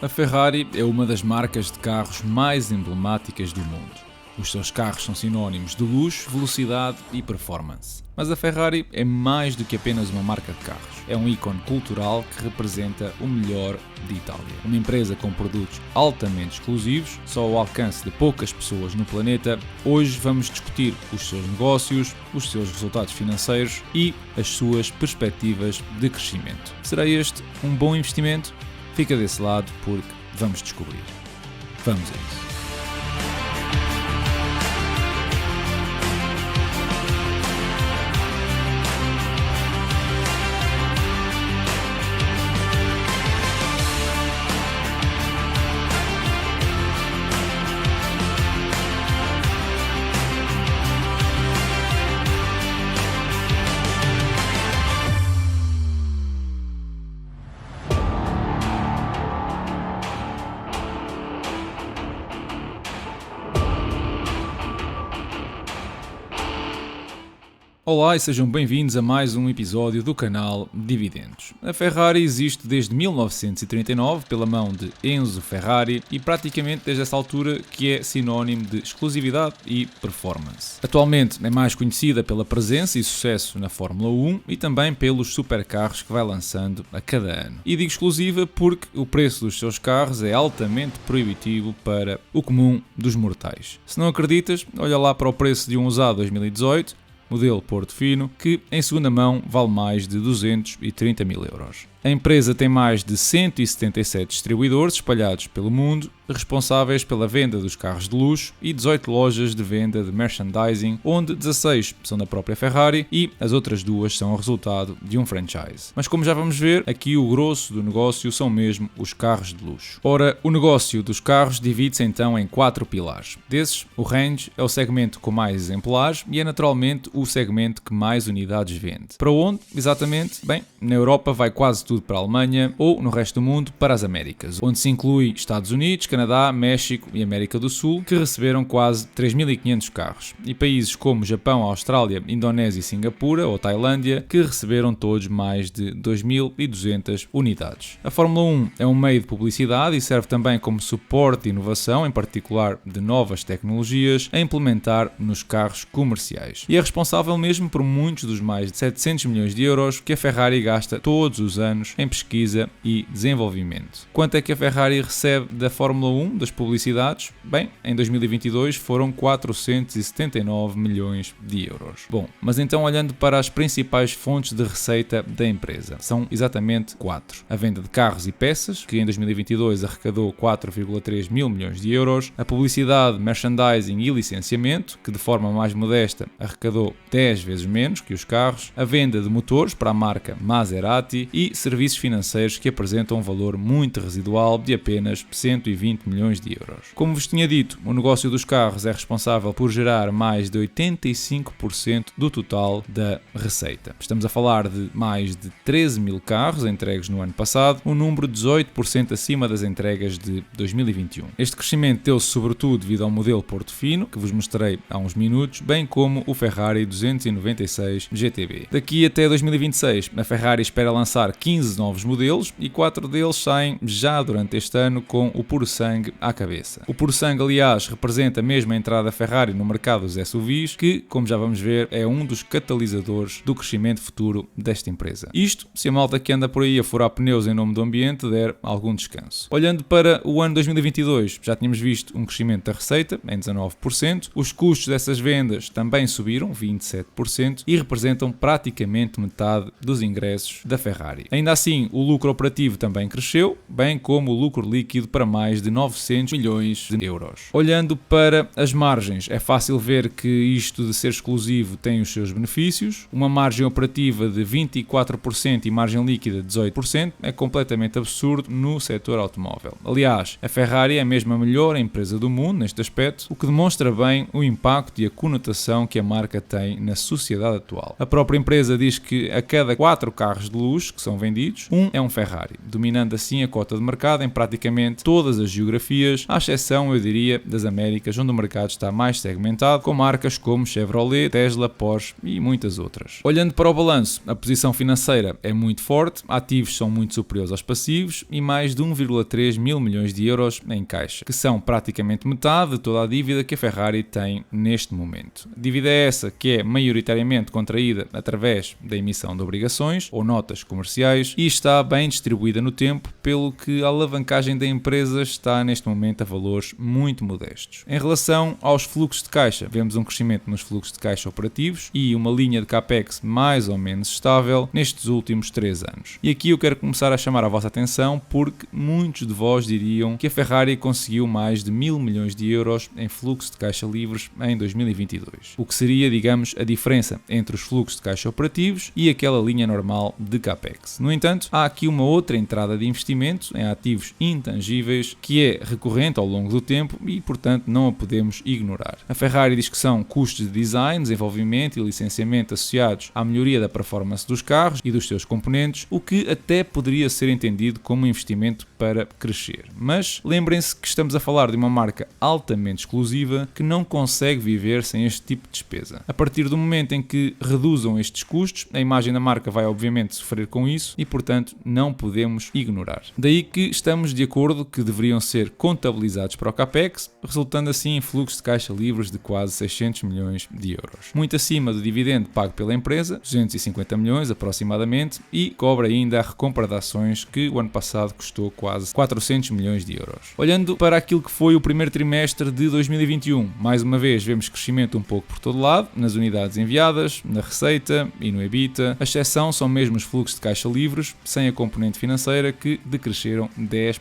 A Ferrari é uma das marcas de carros mais emblemáticas do mundo. Os seus carros são sinónimos de luxo, velocidade e performance. Mas a Ferrari é mais do que apenas uma marca de carros. É um ícone cultural que representa o melhor de Itália. Uma empresa com produtos altamente exclusivos, só ao alcance de poucas pessoas no planeta. Hoje vamos discutir os seus negócios, os seus resultados financeiros e as suas perspectivas de crescimento. Será este um bom investimento? Fica desse lado porque vamos descobrir. Vamos a isso. Olá e sejam bem-vindos a mais um episódio do canal Dividendos. A Ferrari existe desde 1939 pela mão de Enzo Ferrari e praticamente desde essa altura que é sinónimo de exclusividade e performance. Atualmente é mais conhecida pela presença e sucesso na Fórmula 1 e também pelos supercarros que vai lançando a cada ano. E digo exclusiva porque o preço dos seus carros é altamente proibitivo para o comum dos mortais. Se não acreditas, olha lá para o preço de um usado 2018, modelo Portofino, que em segunda mão vale mais de 230 mil euros. A empresa tem mais de 177 distribuidores espalhados pelo mundo, responsáveis pela venda dos carros de luxo e 18 lojas de venda de merchandising, onde 16 são da própria Ferrari e as outras duas são o resultado de um franchise. Mas como já vamos ver, aqui o grosso do negócio são mesmo os carros de luxo. Ora, o negócio dos carros divide-se então em 4 pilares. Desses, o range é o segmento com mais exemplares e é naturalmente o segmento que mais unidades vende. Para onde, exatamente? Bem, na Europa vai quase tudo para a Alemanha ou no resto do mundo para as Américas, onde se inclui Estados Unidos, Canadá, México e América do Sul, que receberam quase 3.500 carros, e países como Japão, Austrália, Indonésia e Singapura ou Tailândia, que receberam todos mais de 2.200 unidades. A Fórmula 1 é um meio de publicidade e serve também como suporte de inovação, em particular de novas tecnologias, a implementar nos carros comerciais. E é responsável mesmo por muitos dos mais de 700 milhões de euros que a Ferrari gasta todos os anos em pesquisa e desenvolvimento. Quanto é que a Ferrari recebe da Fórmula 1, das publicidades? Bem, em 2022 foram 479 milhões de euros. Bom, mas então olhando para as principais fontes de receita da empresa, são exatamente 4. A venda de carros e peças, que em 2022 arrecadou 4,3 mil milhões de euros, a publicidade, merchandising e licenciamento, que de forma mais modesta arrecadou 10 vezes menos que os carros, a venda de motores para a marca Maserati e serviços financeiros que apresentam um valor muito residual de apenas 120 milhões de euros. Como vos tinha dito, o negócio dos carros é responsável por gerar mais de 85% do total da receita. Estamos a falar de mais de 13 mil carros entregues no ano passado, um número 18% acima das entregas de 2021. Este crescimento deu-se sobretudo devido ao modelo Portofino, que vos mostrei há uns minutos, bem como o Ferrari 296 GTB. Daqui até 2026, a Ferrari espera lançar 15 novos modelos e 4 deles saem já durante este ano com o puro sangue à cabeça. O puro sangue, aliás, representa mesmo a entrada da Ferrari no mercado dos SUVs, que, como já vamos ver, é um dos catalisadores do crescimento futuro desta empresa. Isto, se a malta que anda por aí a furar pneus em nome do ambiente der algum descanso. Olhando para o ano 2022, já tínhamos visto um crescimento da receita em 19%, os custos dessas vendas também subiram 27% e representam praticamente metade dos ingressos da Ferrari. Ainda assim, o lucro operativo também cresceu, bem como o lucro líquido para mais de 900 milhões de euros. Olhando para as margens, é fácil ver que isto de ser exclusivo tem os seus benefícios. Uma margem operativa de 24% e margem líquida de 18% é completamente absurdo no setor automóvel. Aliás, a Ferrari é mesmo a melhor empresa do mundo neste aspecto, o que demonstra bem o impacto e a conotação que a marca tem na sociedade atual. A própria empresa diz que a cada 4 carros de luxo que são vendidos vendidos, um é um Ferrari, dominando assim a cota de mercado em praticamente todas as geografias, à exceção, eu diria, das Américas, onde o mercado está mais segmentado, com marcas como Chevrolet, Tesla, Porsche e muitas outras. Olhando para o balanço, a posição financeira é muito forte, ativos são muito superiores aos passivos e mais de 1,3 mil milhões de euros em caixa, que são praticamente metade de toda a dívida que a Ferrari tem neste momento. A dívida é essa que é maioritariamente contraída através da emissão de obrigações ou notas comerciais e está bem distribuída no tempo, pelo que a alavancagem da empresa está neste momento a valores muito modestos. Em relação aos fluxos de caixa, vemos um crescimento nos fluxos de caixa operativos e uma linha de capex mais ou menos estável nestes últimos 3 anos. E aqui eu quero começar a chamar a vossa atenção porque muitos de vós diriam que a Ferrari conseguiu mais de 1.000 milhões de euros em fluxos de caixa livres em 2022, o que seria, digamos, a diferença entre os fluxos de caixa operativos e aquela linha normal de capex. No entanto, há aqui uma outra entrada de investimento em ativos intangíveis que é recorrente ao longo do tempo e, portanto, não a podemos ignorar. A Ferrari diz que são custos de design, desenvolvimento e licenciamento associados à melhoria da performance dos carros e dos seus componentes, o que até poderia ser entendido como um investimento para crescer. Mas lembrem-se que estamos a falar de uma marca altamente exclusiva que não consegue viver sem este tipo de despesa. A partir do momento em que reduzam estes custos, a imagem da marca vai obviamente sofrer com isso e, portanto, não podemos ignorar. Daí que estamos de acordo que deveriam ser contabilizados para o CAPEX, resultando assim em fluxos de caixa livres de quase 600 milhões de euros. Muito acima do dividendo pago pela empresa, 250 milhões aproximadamente, e cobra ainda a recompra de ações que o ano passado custou quase 400 milhões de euros. Olhando para aquilo que foi o primeiro trimestre de 2021, mais uma vez vemos crescimento um pouco por todo lado, nas unidades enviadas, na receita e no EBITDA. A exceção são mesmo os fluxos de caixa livres, sem a componente financeira, que decresceram 10%.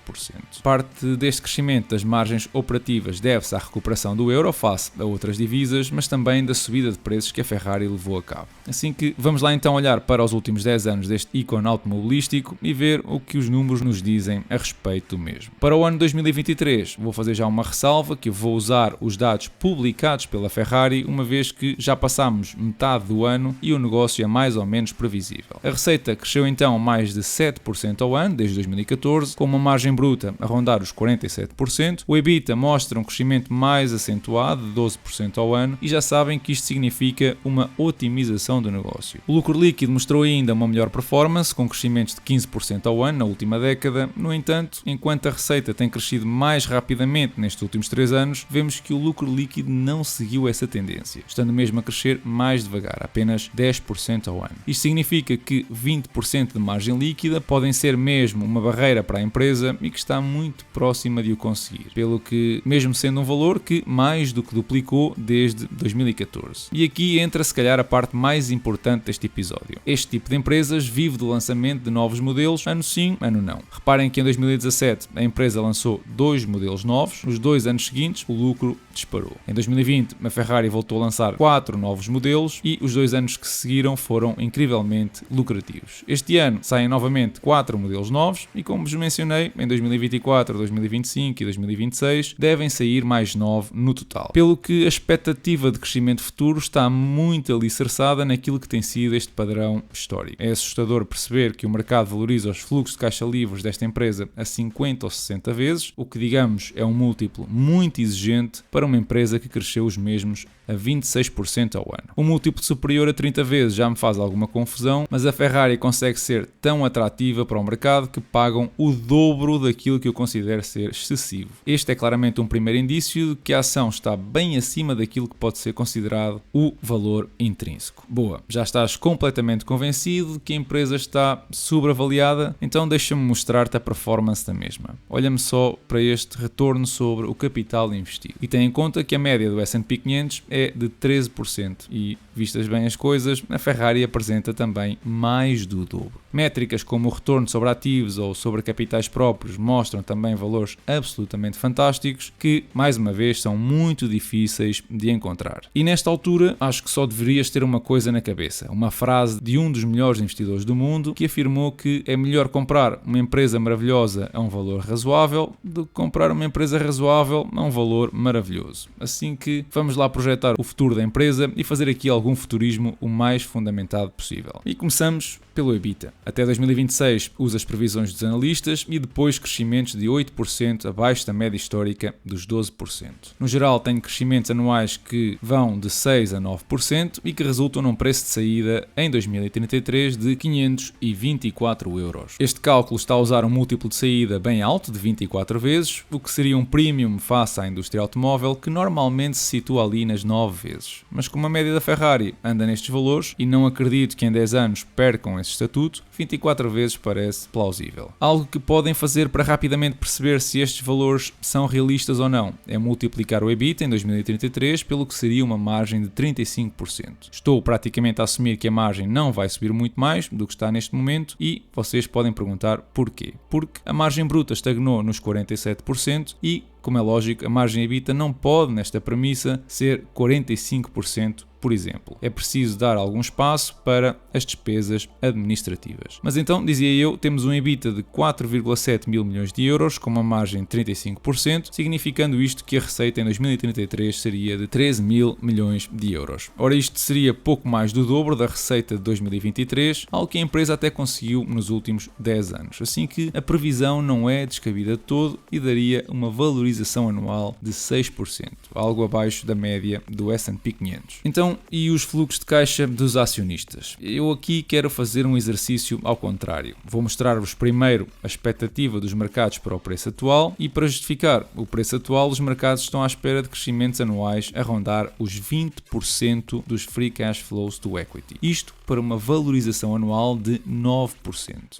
Parte deste crescimento das margens operativas deve-se à recuperação do euro face a outras divisas, mas também da subida de preços que a Ferrari levou a cabo. Assim que vamos lá então olhar para os últimos 10 anos deste ícone automobilístico e ver o que os números nos dizem a respeito do mesmo. Para o ano 2023, vou fazer já uma ressalva que eu vou usar os dados publicados pela Ferrari, uma vez que já passamos metade do ano e o negócio é mais ou menos previsível. A receita cresceu então mais de 7% ao ano, desde 2014, com uma margem bruta a rondar os 47%. O EBITDA mostra um crescimento mais acentuado, de 12% ao ano, e já sabem que isto significa uma otimização do negócio. O lucro líquido mostrou ainda uma melhor performance, com crescimentos de 15% ao ano na última década. No entanto, enquanto a receita tem crescido mais rapidamente nestes últimos 3 anos, vemos que o lucro líquido não seguiu essa tendência, estando mesmo a crescer mais devagar, apenas 10% ao ano. Isto significa que 20% de margem líquida podem ser mesmo uma barreira para a empresa e que está muito próxima de o conseguir, pelo que, mesmo sendo um valor que mais do que duplicou desde 2014. E aqui entra se calhar a parte mais importante deste episódio. Este tipo de empresas vive do lançamento de novos modelos, ano sim, ano não. Reparem que em 2017 a empresa lançou 2 modelos novos, nos 2 anos seguintes o lucro disparou. Em 2020 a Ferrari voltou a lançar 4 novos modelos e os 2 anos que seguiram foram incrivelmente lucrativos. Este ano saem novamente 4 modelos novos e, como vos mencionei, em 2024, 2025 e 2026 devem sair mais 9 no total. Pelo que a expectativa de crescimento futuro está muito alicerçada naquilo que tem sido este padrão histórico. É assustador perceber que o mercado valoriza os fluxos de caixa livres desta empresa a 50 ou 60 vezes, o que, digamos, é um múltiplo muito exigente para uma empresa que cresceu os mesmos a 26% ao ano. Um múltiplo superior a 30 vezes já me faz alguma confusão, mas a Ferrari consegue ser tão atrativa para o mercado que pagam o dobro daquilo que eu considero ser excessivo. Este é claramente um primeiro indício de que a ação está bem acima daquilo que pode ser considerado o valor intrínseco. Boa, já estás completamente convencido de que a empresa está sobreavaliada? Então deixa-me mostrar-te a performance da mesma. Olha-me só para este retorno sobre o capital investido e tem em conta que a média do S&P 500 é de 13% e, vistas bem as coisas, a Ferrari apresenta também mais do dobro. Métricas como o retorno sobre ativos ou sobre capitais próprios mostram também valores absolutamente fantásticos que, mais uma vez, são muito difíceis de encontrar. E nesta altura, acho que só deverias ter uma coisa na cabeça, uma frase de um dos melhores investidores do mundo que afirmou que é melhor comprar uma empresa maravilhosa a um valor razoável do que comprar uma empresa razoável a um valor maravilhoso. Assim que vamos lá projetar o futuro da empresa e fazer aqui algum futurismo o mais fundamentado possível. E começamos pelo EBITDA. Até 2026 usa as previsões dos analistas e depois crescimentos de 8% abaixo da média histórica dos 12%. No geral, tem crescimentos anuais que vão de 6% a 9% e que resultam num preço de saída em 2033 de 524 euros. Este cálculo está a usar um múltiplo de saída bem alto, de 24 vezes, o que seria um premium face à indústria automóvel, que normalmente se situa ali nas 9 vezes. Mas como a média da Ferrari anda nestes valores, e não acredito que em 10 anos percam esse estatuto, 24 vezes parece plausível. Algo que podem fazer para rapidamente perceber se estes valores são realistas ou não é multiplicar o EBITDA em 2033 pelo que seria uma margem de 35%. Estou praticamente a assumir que a margem não vai subir muito mais do que está neste momento e vocês podem perguntar porquê. Porque a margem bruta estagnou nos 47% e, como é lógico, a margem EBITDA não pode, nesta premissa, ser 45%, por exemplo. É preciso dar algum espaço para as despesas administrativas. Mas então, dizia eu, temos um EBITDA de 4,7 mil milhões de euros com uma margem de 35%, significando isto que a receita em 2033 seria de 13 mil milhões de euros. Ora, isto seria pouco mais do dobro da receita de 2023, algo que a empresa até conseguiu nos últimos 10 anos. Assim que a previsão não é descabida de todo e daria uma valorização anual de 6%, algo abaixo da média do S&P 500. Então, e os fluxos de caixa dos acionistas? Eu aqui quero fazer um exercício ao contrário. Vou mostrar-vos primeiro a expectativa dos mercados para o preço atual e, para justificar o preço atual, os mercados estão à espera de crescimentos anuais a rondar os 20% dos free cash flows do equity. Isto para uma valorização anual de 9%.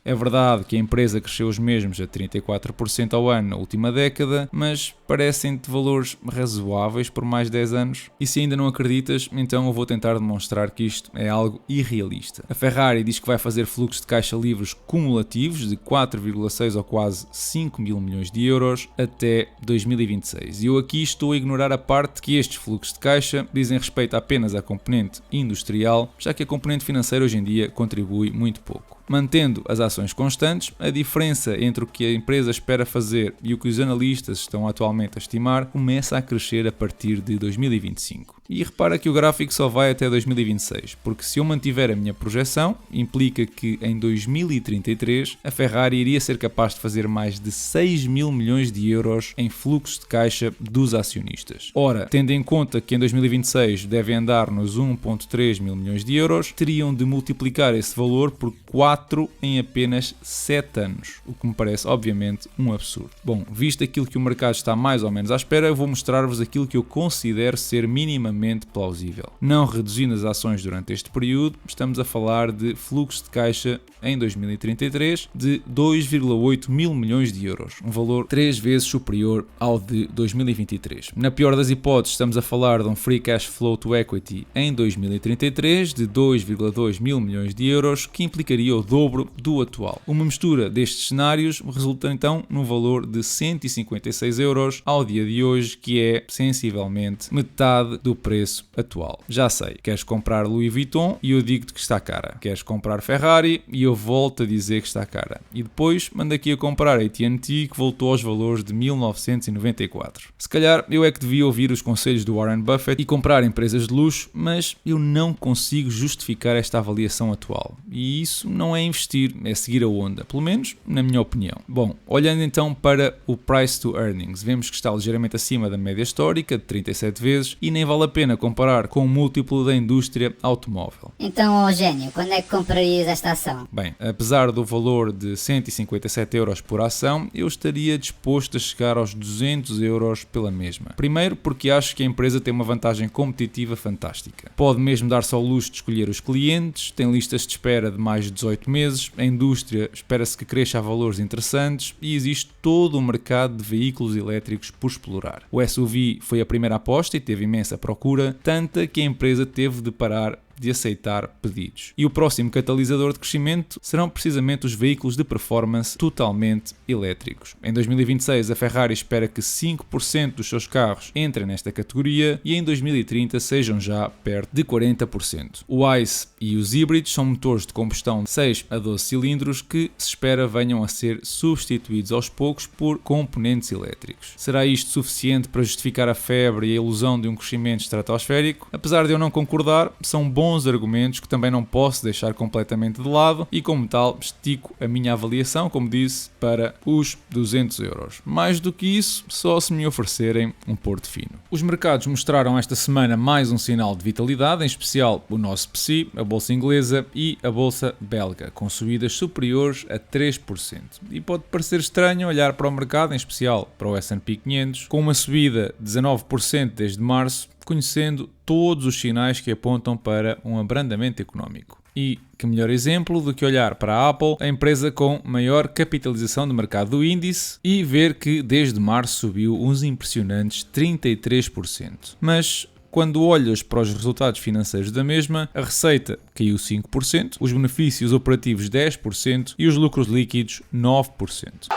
É verdade que a empresa cresceu os mesmos a 34% ao ano na última década, mas parecem-te valores razoáveis por mais 10 anos? E se ainda não acreditas, então eu vou tentar demonstrar que isto é algo irrealista. A Ferrari diz que vai fazer fluxos de caixa livres cumulativos de 4,6 ou quase 5 mil milhões de euros até 2026. E eu aqui estou a ignorar a parte que estes fluxos de caixa dizem respeito apenas à componente industrial, já que a componente financeira hoje em dia contribui muito pouco. Mantendo as ações constantes, a diferença entre o que a empresa espera fazer e o que os analistas estão atualmente a estimar começa a crescer a partir de 2025. E repara que o gráfico só vai até 2026, porque se eu mantiver a minha projeção, implica que em 2033 a Ferrari iria ser capaz de fazer mais de 6 mil milhões de euros em fluxos de caixa dos acionistas. Ora, tendo em conta que em 2026 devem andar nos 1,3 mil milhões de euros, teriam de multiplicar esse valor por 4 em apenas 7 anos, o que me parece obviamente um absurdo. Bom, visto aquilo que o mercado está mais ou menos à espera, eu vou mostrar-vos aquilo que eu considero ser minimamente plausível. Não reduzindo as ações durante este período, estamos a falar de fluxo de caixa em 2033 de 2,8 mil milhões de euros, um valor 3 vezes superior ao de 2023. Na pior das hipóteses, estamos a falar de um free cash flow to equity em 2033 de 2,2 mil milhões de euros, que implicaria o dobro do atual. Uma mistura destes cenários resulta então num valor de 156 euros ao dia de hoje, que é sensivelmente metade do preço atual. Já sei, queres comprar Louis Vuitton e eu digo-te que está cara. Queres comprar Ferrari e eu volto a dizer que está cara. E depois mando aqui a comprar a AT&T, que voltou aos valores de 1994. Se calhar eu é que devia ouvir os conselhos do Warren Buffett e comprar empresas de luxo, mas eu não consigo justificar esta avaliação atual. E isso não é investir, é seguir a onda, pelo menos na minha opinião. Bom, olhando então para o price to earnings, vemos que está ligeiramente acima da média histórica de 37 vezes e nem vale a pena comparar com o múltiplo da indústria automóvel. Então, Eugênio, quando é que comprarias esta ação? Bem, apesar do valor de 157 euros por ação, eu estaria disposto a chegar aos 200 euros pela mesma. Primeiro porque acho que a empresa tem uma vantagem competitiva fantástica. Pode mesmo dar-se ao luxo de escolher os clientes, tem listas de espera de mais de 18 meses, a indústria espera-se que cresça a valores interessantes e existe todo um mercado de veículos elétricos por explorar. O SUV foi a primeira aposta e teve imensa procura, tanta que a empresa teve de parar de aceitar pedidos. E o próximo catalisador de crescimento serão precisamente os veículos de performance totalmente elétricos. Em 2026, a Ferrari espera que 5% dos seus carros entrem nesta categoria e em 2030 sejam já perto de 40%. O ICE e os híbridos são motores de combustão de 6 a 12 cilindros que se espera venham a ser substituídos aos poucos por componentes elétricos. Será isto suficiente para justificar a febre e a ilusão de um crescimento estratosférico? Apesar de eu não concordar, são bons bons argumentos que também não posso deixar completamente de lado e, como tal, estico a minha avaliação, como disse, para os 200 euros. Mais do que isso, só se me oferecerem um porto fino. Os mercados mostraram esta semana mais um sinal de vitalidade, em especial o nosso PSI, a bolsa inglesa e a bolsa belga, com subidas superiores a 3%. E pode parecer estranho olhar para o mercado, em especial para o S&P 500, com uma subida de 19% desde março, conhecendo todos os sinais que apontam para um abrandamento económico. E que melhor exemplo do que olhar para a Apple, a empresa com maior capitalização de mercado do índice, e ver que desde março subiu uns impressionantes 33%. Mas quando olhas para os resultados financeiros da mesma, a receita caiu 5%, os benefícios operativos 10% e os lucros líquidos 9%.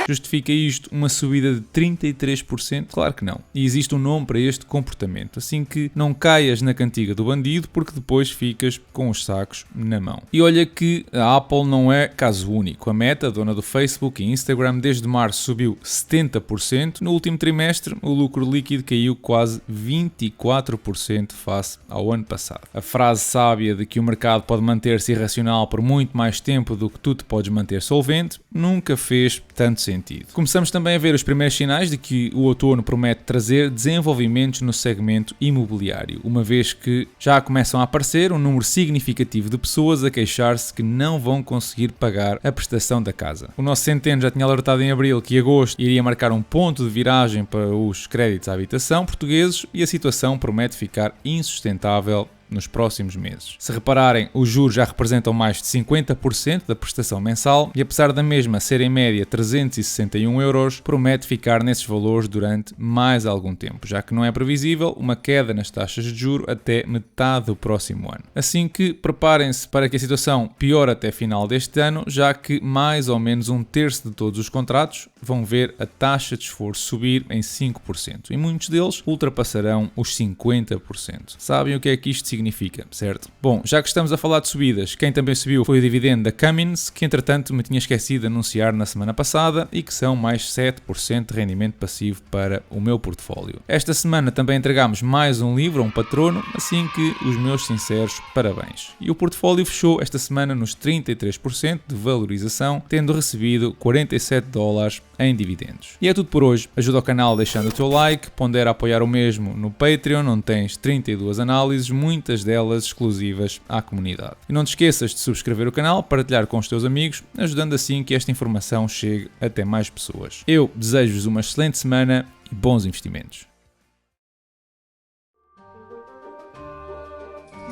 Justifica isto uma subida de 33%? Claro que não. E existe um nome para este comportamento. Assim que não caias na cantiga do bandido, porque depois ficas com os sacos na mão. E olha que a Apple não é caso único. A Meta, dona do Facebook e Instagram, desde março subiu 70%. No último trimestre, o lucro líquido caiu quase 24% face ao ano passado. A frase sábia de que o mercado pode manter-se irracional por muito mais tempo do que tu te podes manter solvente nunca fez tanto sentido. Começamos também a ver os primeiros sinais de que o outono promete trazer desenvolvimentos no segmento imobiliário, uma vez que já começam a aparecer um número significativo de pessoas a queixar-se que não vão conseguir pagar a prestação da casa. O nosso Centeno já tinha alertado em abril que agosto iria marcar um ponto de viragem para os créditos à habitação portugueses e a situação promete ficar insustentável nos próximos meses. Se repararem, os juros já representam mais de 50% da prestação mensal e, apesar da mesma ser em média 361 euros, promete ficar nesses valores durante mais algum tempo, já que não é previsível uma queda nas taxas de juros até metade do próximo ano. Assim que preparem-se para que a situação piore até final deste ano, já que mais ou menos um terço de todos os contratos vão ver a taxa de esforço subir em 5% e muitos deles ultrapassarão os 50%. Sabem o que é que isto significa, certo? Bom, já que estamos a falar de subidas, quem também subiu foi o dividendo da Cummins, que entretanto me tinha esquecido de anunciar na semana passada e que são mais 7% de rendimento passivo para o meu portfólio. Esta semana também entregámos mais um livro a um patrono, assim que os meus sinceros parabéns. E o portfólio fechou esta semana nos 33% de valorização, tendo recebido $47 em dividendos. E é tudo por hoje. Ajuda o canal deixando o teu like, pondera apoiar o mesmo no Patreon, onde tens 32 análises, muitas delas exclusivas à comunidade. E não te esqueças de subscrever o canal, partilhar com os teus amigos, ajudando assim que esta informação chegue até mais pessoas. Eu desejo-vos uma excelente semana e bons investimentos.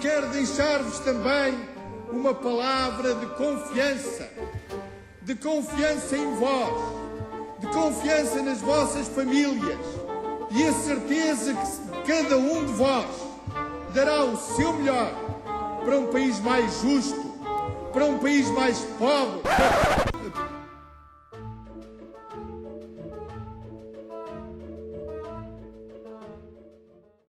Quero deixar-vos também uma palavra de confiança em vós, de confiança nas vossas famílias e a certeza que cada um de vós dará o seu melhor para um país mais justo, para um país mais pobre.